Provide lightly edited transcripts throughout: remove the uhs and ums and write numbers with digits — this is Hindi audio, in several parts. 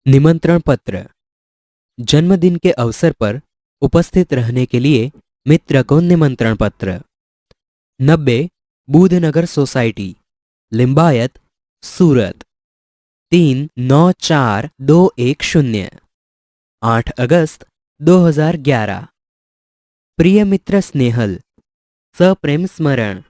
निमंत्रण पत्र। जन्मदिन के अवसर पर उपस्थित रहने के लिए मित्र को निमंत्रण पत्र। 90 बूधनगर सोसाइटी, लिंबायत, सूरत 394210। 8 अगस्त 2011। प्रिय मित्र स्नेहल, सप्रेम स्मरण।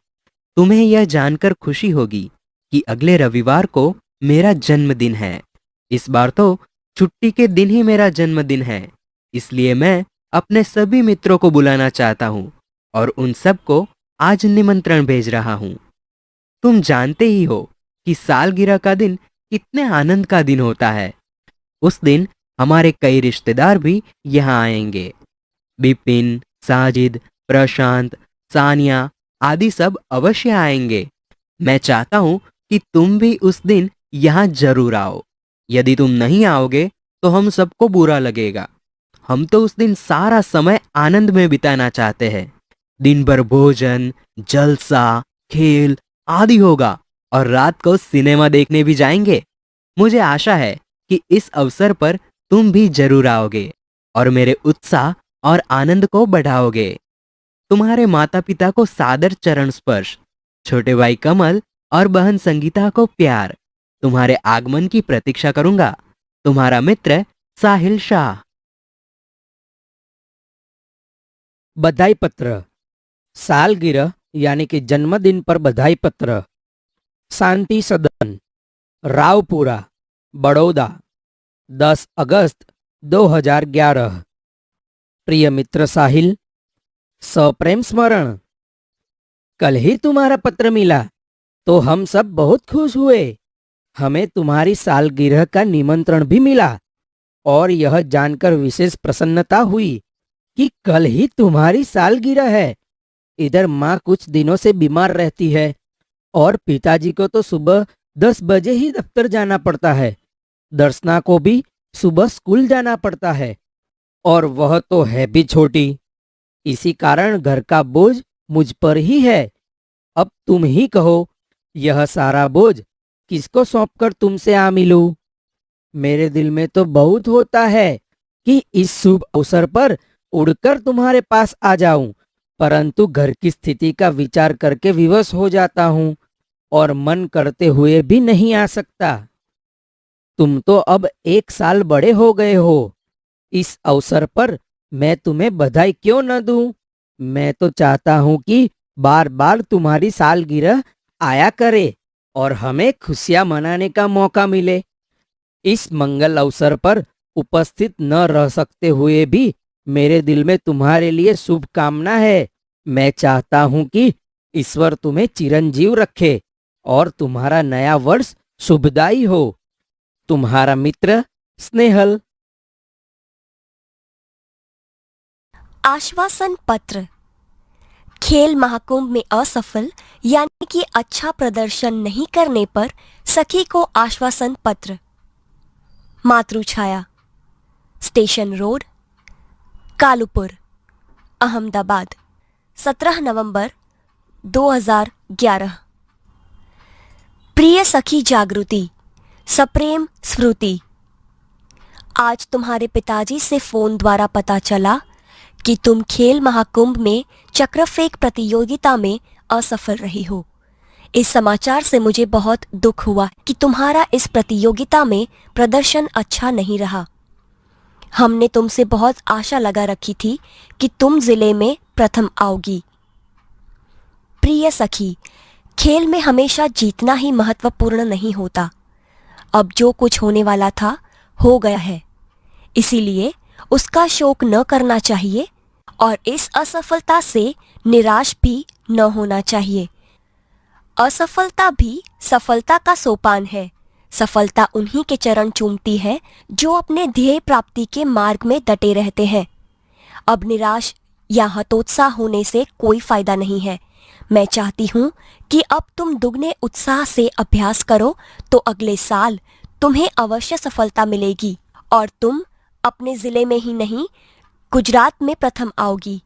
तुम्हें यह जानकर खुशी होगी कि अगले रविवार को मेरा जन्मदिन है। इस बार तो छुट्टी के दिन ही मेरा जन्मदिन है, इसलिए मैं अपने सभी मित्रों को बुलाना चाहता हूं और उन सबको आज निमंत्रण भेज रहा हूं। तुम जानते ही हो कि सालगिरह का दिन कितने आनंद का दिन होता है। उस दिन हमारे कई रिश्तेदार भी यहाँ आएंगे। बिपिन, साजिद, प्रशांत, सानिया आदि सब अवश्य आएंगे। मैं चाहता हूं कि तुम भी उस दिन यहाँ जरूर आओ। यदि तुम नहीं आओगे तो हम सबको बुरा लगेगा। हम तो उस दिन सारा समय आनंद में बिताना चाहते हैं। दिन भर भोजन, जलसा, खेल आदि होगा और रात को सिनेमा देखने भी जाएंगे। मुझे आशा है कि इस अवसर पर तुम भी जरूर आओगे और मेरे उत्साह और आनंद को बढ़ाओगे। तुम्हारे माता पिता को सादर चरण स्पर्श। छोटे भाई कमल और बहन संगीता को प्यार। तुम्हारे आगमन की प्रतीक्षा करूंगा। तुम्हारा मित्र साहिल शाह। बधाई पत्र। सालगिरह यानी कि जन्मदिन पर बधाई पत्र। शांति सदन, रावपुरा, बड़ौदा, 10 अगस्त 2011। प्रिय मित्र साहिल, सप्रेम स्मरण। कल ही तुम्हारा पत्र मिला तो हम सब बहुत खुश हुए। हमें तुम्हारी सालगिरह का निमंत्रण भी मिला और यह जानकर विशेष प्रसन्नता हुई कि कल ही तुम्हारी सालगिरह है। इधर माँ कुछ दिनों से बीमार रहती है और पिताजी को तो सुबह 10 बजे ही दफ्तर जाना पड़ता है। दर्शना को भी सुबह स्कूल जाना पड़ता है और वह तो है भी छोटी। इसी कारण घर का बोझ मुझ पर ही है। अब तुम ही कहो, यह सारा बोझ किसको सौंपकर तुमसे आ मिलूं? मेरे दिल में तो बहुत होता है कि इस शुभ अवसर पर उड़कर तुम्हारे पास आ जाऊं, परंतु घर की स्थिति का विचार करके विवश हो जाता हूं और मन करते हुए भी नहीं आ सकता। तुम तो अब 1 साल बड़े हो गए हो। इस अवसर पर मैं तुम्हें बधाई क्यों न दूं? मैं तो चाहता हूं कि बार बार तुम्हारी सालगिरह आया करे और हमें खुशियां मनाने का मौका मिले। इस मंगल अवसर पर उपस्थित न रह सकते हुए भी मेरे दिल में तुम्हारे लिए शुभकामना है। मैं चाहता हूं कि ईश्वर तुम्हें चिरंजीव रखे और तुम्हारा नया वर्ष शुभदायी हो। तुम्हारा मित्र स्नेहल। आश्वासन पत्र। खेल महाकुंभ में असफल यानी कि अच्छा प्रदर्शन नहीं करने पर सखी को आश्वासन पत्र। मातृछाया, स्टेशन रोड, कालूपुर, अहमदाबाद, 17 नवंबर 2011। प्रिय सखी जागृति, सप्रेम स्मृति। आज तुम्हारे पिताजी से फोन द्वारा पता चला कि तुम खेल महाकुंभ में चक्र फेंक प्रतियोगिता में असफल रही हो। इस समाचार से मुझे बहुत दुख हुआ कि तुम्हारा इस प्रतियोगिता में प्रदर्शन अच्छा नहीं रहा। हमने तुमसे बहुत आशा लगा रखी थी कि तुम जिले में प्रथम आओगी। प्रिय सखी, खेल में हमेशा जीतना ही महत्वपूर्ण नहीं होता। अब जो कुछ होने वाला था हो गया है, इसीलिए उसका शोक न करना चाहिए और इस असफलता से निराश भी न होना चाहिए। असफलता भी सफलता का सोपान है। सफलता उन्हीं के चरण चूमती है जो अपने ध्येय प्राप्ति के मार्ग में डटे रहते हैं। अब निराश या हतोत्साह होने से कोई फायदा नहीं है। मैं चाहती हूँ कि अब तुम दुगने उत्साह से अभ्यास करो तो अगले साल तुम्हें अवश्य सफलता मिलेगी और तुम अपने जिले में ही नहीं गुजरात में प्रथम आओगी।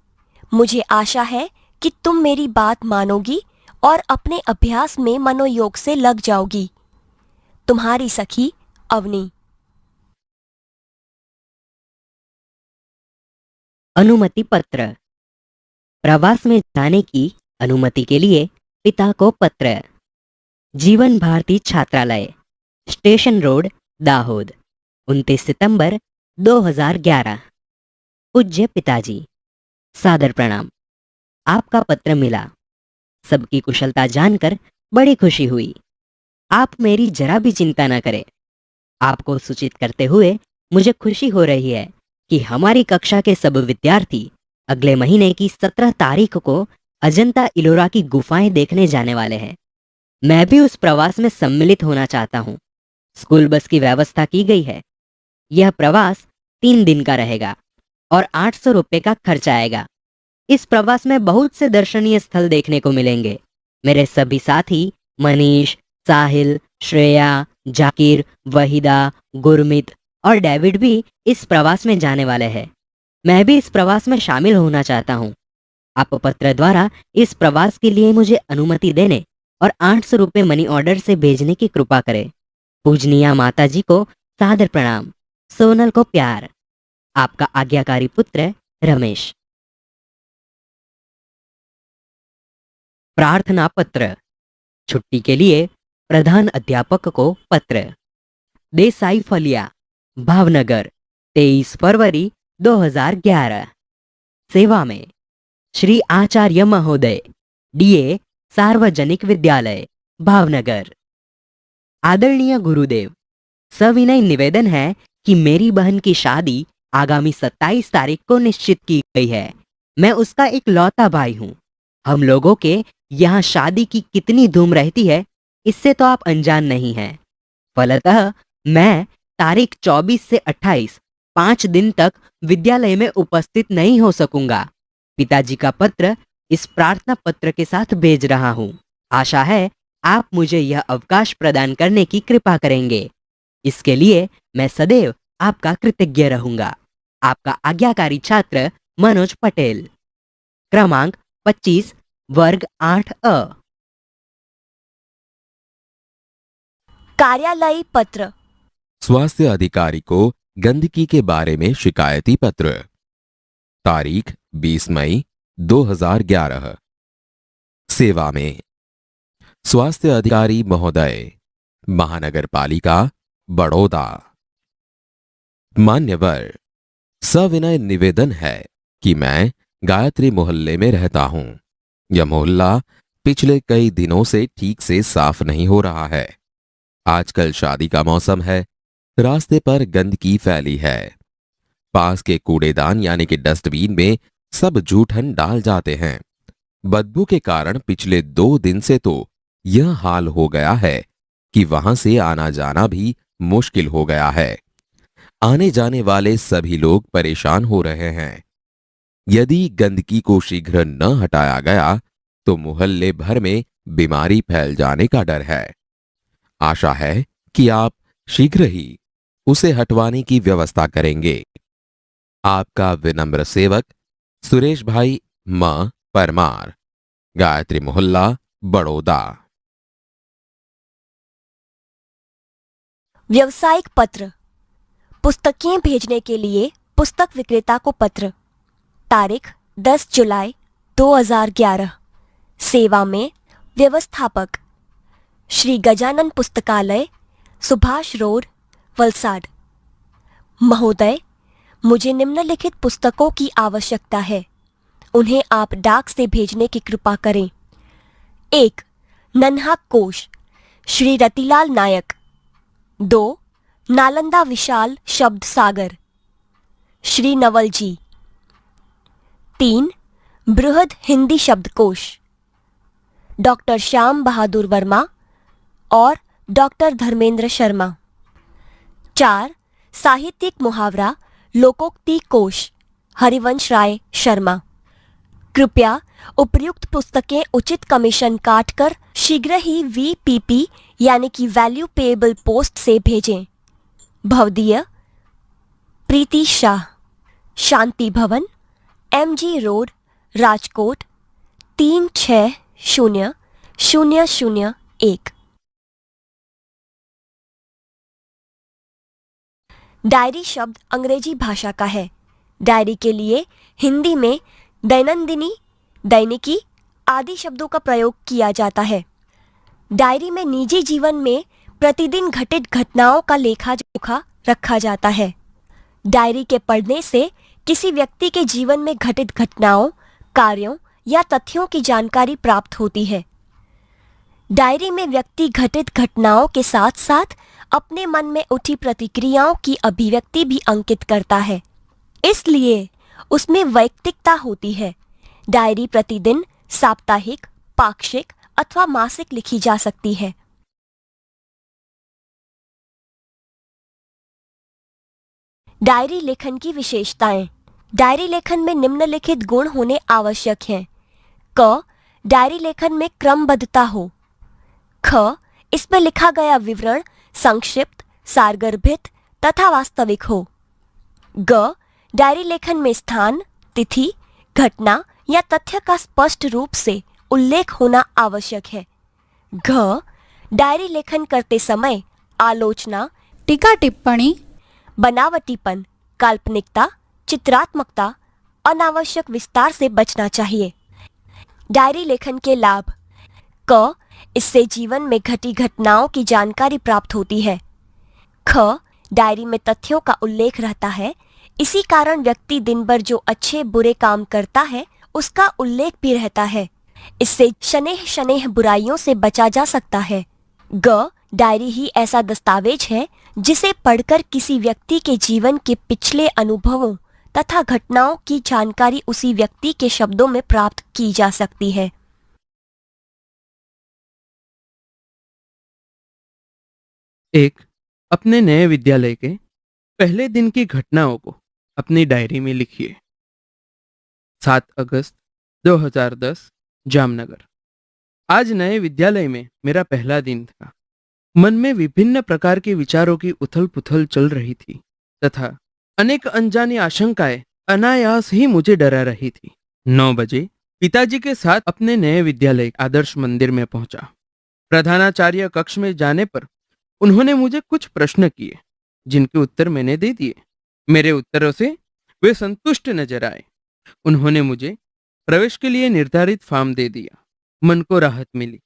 मुझे आशा है कि तुम मेरी बात मानोगी और अपने अभ्यास में मनोयोग से लग जाओगी। तुम्हारी सखी अवनी। अनुमति पत्र। प्रवास में जाने की अनुमति के लिए पिता को पत्र। जीवन भारती छात्रालय, स्टेशन रोड, दाहोद, 29 सितंबर 2011। पूज्य पिताजी, सादर प्रणाम। आपका पत्र मिला। सबकी कुशलता जानकर बड़ी खुशी हुई। आप मेरी जरा भी चिंता न करें। आपको सूचित करते हुए मुझे खुशी हो रही है कि हमारी कक्षा के सब विद्यार्थी अगले महीने की 17 तारीख को अजंता इलोरा की गुफाएं देखने जाने वाले हैं। मैं भी उस प्रवास में सम्मिलित होना चाहता हूँ। स्कूल बस की व्यवस्था की गई है। यह प्रवास 3 दिन का रहेगा और 800 रुपये का खर्च आएगा। इस प्रवास में बहुत से दर्शनीय स्थल देखने को मिलेंगे। मेरे सभी साथी मनीष, साहिल, श्रेया, जाकिर, वहीदा, गुरमीत और डेविड भी इस प्रवास में जाने वाले हैं। मैं भी इस प्रवास में शामिल होना चाहता हूँ। आप पत्र द्वारा इस प्रवास के लिए मुझे अनुमति देने और 800 रुपये मनी ऑर्डर से भेजने की कृपा करें। पूजनीय माता जी को सादर प्रणाम। सोनल को प्यार। आपका आज्ञाकारी पुत्र रमेश। प्रार्थना पत्र। छुट्टी के लिए प्रधान अध्यापक को पत्र। देसाई फलिया, भावनगर, 23 फरवरी 2011। सेवा में श्री आचार्य महोदय, डीए, सार्वजनिक विद्यालय, भावनगर। आदरणीय गुरुदेव, सविनय निवेदन है कि मेरी बहन की शादी आगामी 27 तारीख को निश्चित की गई है। मैं उसका एक लौता भाई हूं। हम लोगों के यहाँ शादी की कितनी धूम रहती है, इससे तो आप अनजान नहीं हैं। फलतः मैं तारीख 24 से 28, 5 दिन तक विद्यालय में उपस्थित नहीं हो सकूंगा। पिताजी का पत्र इस प्रार्थना पत्र के साथ भेज रहा हूं। आशा है आप मुझे यह अवकाश प्रदान करने की कृपा करेंगे। इसके लिए मैं सदैव आपका कृतज्ञ रहूंगा। आपका आज्ञाकारी छात्र मनोज पटेल। क्रमांक 25, वर्ग 8A। कार्यालयी पत्र। स्वास्थ्य अधिकारी को गंदगी के बारे में शिकायती पत्र। तारीख 20 मई 2011। सेवा में स्वास्थ्य अधिकारी महोदय, महानगर पालिका, बड़ौदा। मान्यवर, सविनय निवेदन है कि मैं गायत्री मोहल्ले में रहता हूं। यह मोहल्ला पिछले कई दिनों से ठीक से साफ नहीं हो रहा है। आजकल शादी का मौसम है। रास्ते पर गंदगी फैली है। पास के कूड़ेदान यानी कि डस्टबिन में सब जूठन डाल जाते हैं। बदबू के कारण पिछले 2 दिन से तो यह हाल हो गया है कि वहां से आना जाना भी मुश्किल हो गया है। आने जाने वाले सभी लोग परेशान हो रहे हैं। यदि गंदगी को शीघ्र न हटाया गया तो मोहल्ले भर में बीमारी फैल जाने का डर है। आशा है कि आप शीघ्र ही उसे हटवाने की व्यवस्था करेंगे। आपका विनम्र सेवक सुरेश भाई म परमार, गायत्री मोहल्ला, बड़ौदा। व्यवसायिक पत्र। पुस्तकें भेजने के लिए पुस्तक विक्रेता को पत्र। तारीख 10 जुलाई 2011। सेवा में व्यवस्थापक श्री गजानन पुस्तकालय, सुभाष रोड, वलसाड। महोदय, मुझे निम्नलिखित पुस्तकों की आवश्यकता है। उन्हें आप डाक से भेजने की कृपा करें। 1. नन्हा कोश, श्री रतिलाल नायक। 2. नालंदा विशाल शब्द सागर, श्री नवल जी। 3. बृहद हिंदी शब्दकोश, डॉक्टर श्याम बहादुर वर्मा और डॉक्टर धर्मेंद्र शर्मा। 4. साहित्यिक मुहावरा लोकोक्ति कोश, हरिवंश राय शर्मा। कृपया उपर्युक्त पुस्तकें उचित कमीशन काटकर शीघ्र ही VPP यानी कि वैल्यू पेएबल पोस्ट से भेजें। भवदीय प्रीति शाह, शांति भवन, MG रोड, राजकोट, 360001। डायरी शब्द अंग्रेजी भाषा का है। डायरी के लिए हिंदी में दैनंदिनी, दैनिकी आदि शब्दों का प्रयोग किया जाता है। डायरी में निजी जीवन में प्रतिदिन घटित घटनाओं का लेखा जोखा रखा जाता है। डायरी के पढ़ने से किसी व्यक्ति के जीवन में घटित घटनाओं, कार्यों या तथ्यों की जानकारी प्राप्त होती है। डायरी में व्यक्ति घटित घटनाओं के साथ साथ अपने मन में उठी प्रतिक्रियाओं की अभिव्यक्ति भी अंकित करता है, इसलिए उसमें वैयक्तिकता होती है। डायरी प्रतिदिन, साप्ताहिक, पाक्षिक अथवा मासिक लिखी जा सकती है। डायरी लेखन की विशेषताएं। डायरी लेखन में निम्नलिखित गुण होने आवश्यक हैं। क, डायरी लेखन में क्रमबद्धता हो। ख, इसमें लिखा गया विवरण संक्षिप्त, सारगर्भित तथा वास्तविक हो। ग, डायरी लेखन में स्थान, तिथि, घटना या तथ्य का स्पष्ट रूप से उल्लेख होना आवश्यक है। घ, डायरी लेखन करते समय आलोचना, टीका टिप्पणी, बनावटीपन, काल्पनिकता, चित्रात्मकता, अनावश्यक विस्तार से बचना चाहिए। डायरी लेखन के लाभ। क, इससे जीवन में घटी घटनाओं की जानकारी प्राप्त होती है। ख, डायरी में तथ्यों का उल्लेख रहता है, इसी कारण व्यक्ति दिन भर जो अच्छे बुरे काम करता है उसका उल्लेख भी रहता है। इससे शनेह शनेह बुराइयों से बचा जा सकता है। ग, डायरी ही ऐसा दस्तावेज है जिसे पढ़कर किसी व्यक्ति के जीवन के पिछले अनुभवों तथा घटनाओं की जानकारी उसी व्यक्ति के शब्दों में प्राप्त की जा सकती है। एक, अपने नए विद्यालय के पहले दिन की घटनाओं को अपनी डायरी में लिखिए। 7 अगस्त 2010, जामनगर। आज नए विद्यालय में मेरा पहला दिन था। मन में विभिन्न प्रकार के विचारों की उथल पुथल चल रही थी तथा अनेक अनजानी आशंकाएं अनायास ही मुझे डरा रही थी। 9 बजे पिताजी के साथ अपने नए विद्यालय आदर्श मंदिर में पहुंचा। प्रधानाचार्य कक्ष में जाने पर उन्होंने मुझे कुछ प्रश्न किए जिनके उत्तर मैंने दे दिए। मेरे उत्तरों से वे संतुष्ट नजर आए। उन्होंने मुझे प्रवेश के लिए निर्धारित फॉर्म दे दिया। मन को राहत मिली।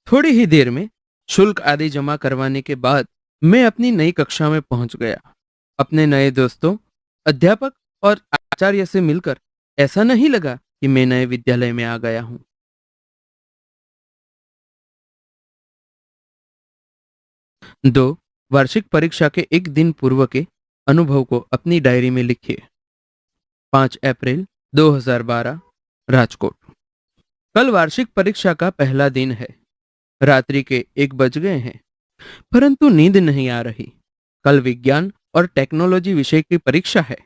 थोड़ी ही देर में शुल्क आदि जमा करवाने के बाद मैं अपनी नई कक्षा में पहुंच गया। अपने नए दोस्तों, अध्यापक और आचार्य से मिलकर ऐसा नहीं लगा कि मैं नए विद्यालय में आ गया हूं। 2, वार्षिक परीक्षा के एक दिन पूर्व के अनुभव को अपनी डायरी में लिखिए। 5 अप्रैल 2012, राजकोट। कल वार्षिक परीक्षा का पहला दिन है। रात्रि के 1 बज गए हैं, परंतु नींद नहीं आ रही। कल विज्ञान और टेक्नोलॉजी विषय की परीक्षा है।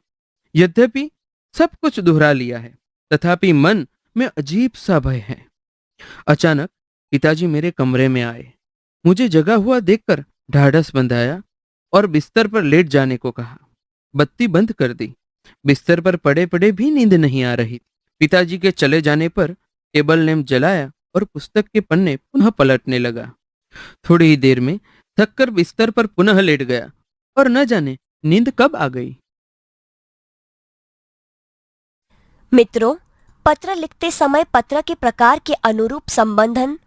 यद्यपि सब कुछ दोहरा लिया है, तथापि मन में अजीब सा भय है। अचानक पिताजी मेरे कमरे में आए। मुझे जगा हुआ देखकर ढाढ़स बंधाया और बिस्तर पर लेट जाने को कहा। बत्ती बंद कर दी। बिस्तर पर पड़े पड़े भी नींद नहीं आ रही। पिताजी के चले जाने पर टेबल लैंप जलाया और पुस्तक के पन्ने पुनः पलटने लगा। थोड़ी ही देर में थककर बिस्तर पर पुनः लेट गया और न जाने नींद कब आ गई। मित्रों, पत्र लिखते समय पत्र के प्रकार के अनुरूप संबंधन,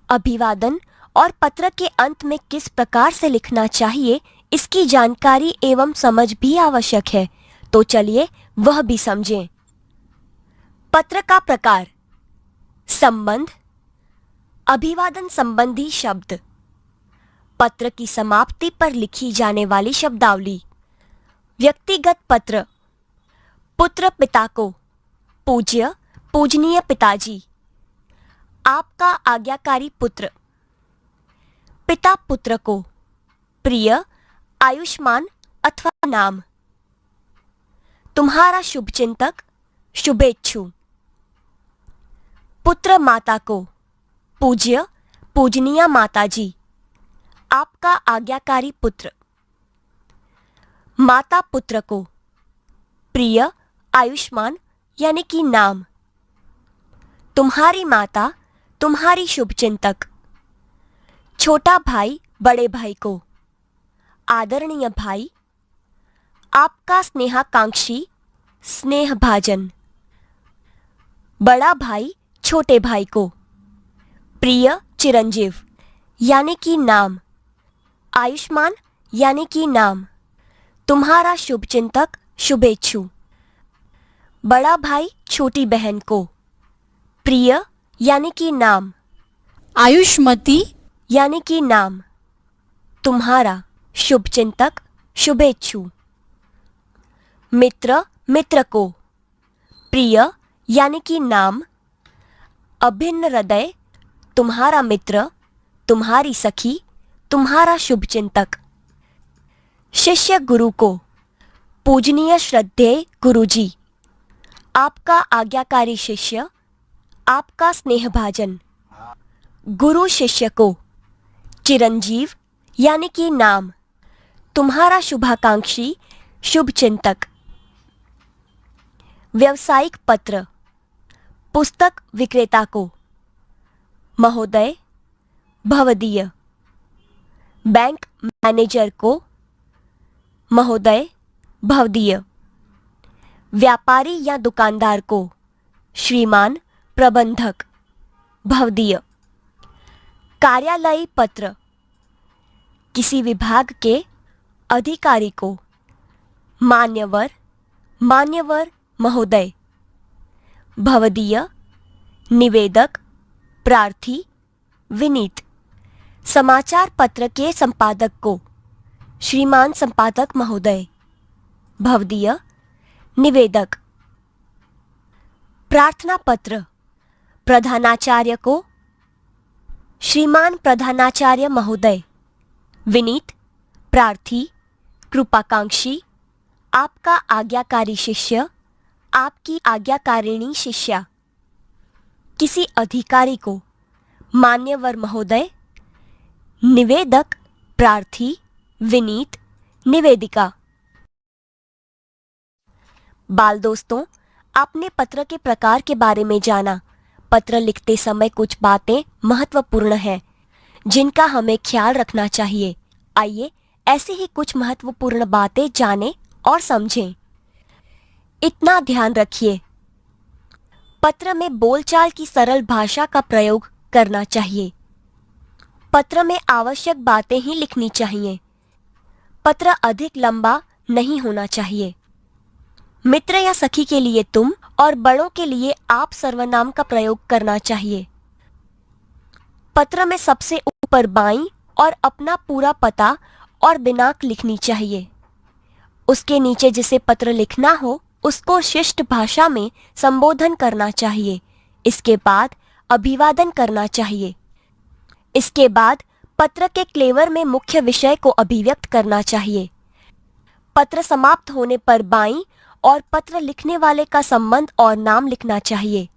अभिवादन और पत्र के अंत में किस प्रकार से लिखना चाहिए इसकी जानकारी एवं समझ भी आवश्यक है। तो चलिए वह भी समझें। पत्र का प्रकार। संबंध, अभिवादन संबंधी शब्द, पत्र की समाप्ति पर लिखी जाने वाली शब्दावली। व्यक्तिगत पत्र। पुत्र पिता को, पूज्य पूजनीय पिताजी। आपका आज्ञाकारी पुत्र। पिता पुत्र को, प्रिय, आयुष्मान अथवा नाम। तुम्हारा शुभचिंतक, शुभेच्छु। पुत्र माता को, पूज्य पूजनीय माताजी। आपका आज्ञाकारी पुत्र। माता पुत्र को, प्रिय, आयुष्मान यानी कि नाम। तुम्हारी माता, तुम्हारी शुभचिंतक। छोटा भाई बड़े भाई को, आदरणीय भाई। आपका स्नेहाकांक्षी, स्नेहभाजन। बड़ा भाई छोटे भाई को। प्रिय चिरंजीव यानी कि नाम। आयुष्मान यानी कि नाम। तुम्हारा शुभचिंतक शुभेच्छु। बड़ा भाई छोटी बहन को। प्रिय यानी कि नाम। आयुष्मती यानी कि नाम। तुम्हारा शुभचिंतक शुभेच्छु। मित्र मित्र को। प्रिय यानी कि नाम। अभिन्न हृदय तुम्हारा मित्र, तुम्हारी सखी, तुम्हारा शुभचिंतक। शिष्य गुरु को। पूजनीय श्रद्धेय गुरुजी, आपका आज्ञाकारी शिष्य, आपका स्नेहभाजन। गुरु शिष्य को। चिरंजीव यानी कि नाम। तुम्हारा शुभाकांक्षी, शुभचिंतक। व्यावसायिक पत्र। पुस्तक विक्रेता को। महोदय, भवदीय। बैंक मैनेजर को। महोदय, भवदीय। व्यापारी या दुकानदार को। श्रीमान, प्रबंधक, भवदीय। कार्यालयी पत्र। किसी विभाग के अधिकारी को। मान्यवर, मान्यवर महोदय। भवदीय। निवेदक, प्रार्थी, विनीत। समाचार पत्र के संपादक को। श्रीमान संपादक महोदय। भवदीय। निवेदक। प्रार्थना पत्र। प्रधानाचार्य को। श्रीमान प्रधानाचार्य महोदय। विनीत, प्रार्थी, कृपाकांक्षी, आपका आज्ञाकारी शिष्य, आपकी आज्ञाकारिणी शिष्या। किसी अधिकारी को। मान्यवर महोदय। निवेदक, प्रार्थी, विनीत, निवेदिका। बाल दोस्तों, आपने पत्र के प्रकार के बारे में जाना। पत्र लिखते समय कुछ बातें महत्वपूर्ण हैं जिनका हमें ख्याल रखना चाहिए। आइए ऐसी ही कुछ महत्वपूर्ण बातें जानें और समझें। इतना ध्यान रखिए, पत्र में बोलचाल की सरल भाषा का प्रयोग करना चाहिए। पत्र में आवश्यक बातें ही लिखनी चाहिए। पत्र अधिक लंबा नहीं होना चाहिए। मित्र या सखी के लिए तुम और बड़ों के लिए आप सर्वनाम का प्रयोग करना चाहिए। पत्र में सबसे ऊपर बाईं और अपना पूरा पता और दिनांक लिखनी चाहिए। उसके नीचे जिसे पत्र लिखना हो उसको शिष्ट भाषा में संबोधन करना चाहिए। इसके बाद अभिवादन करना चाहिए। इसके बाद पत्र के क्लेवर में मुख्य विषय को अभिव्यक्त करना चाहिए। पत्र समाप्त होने पर बाईं और पत्र लिखने वाले का संबंध और नाम लिखना चाहिए।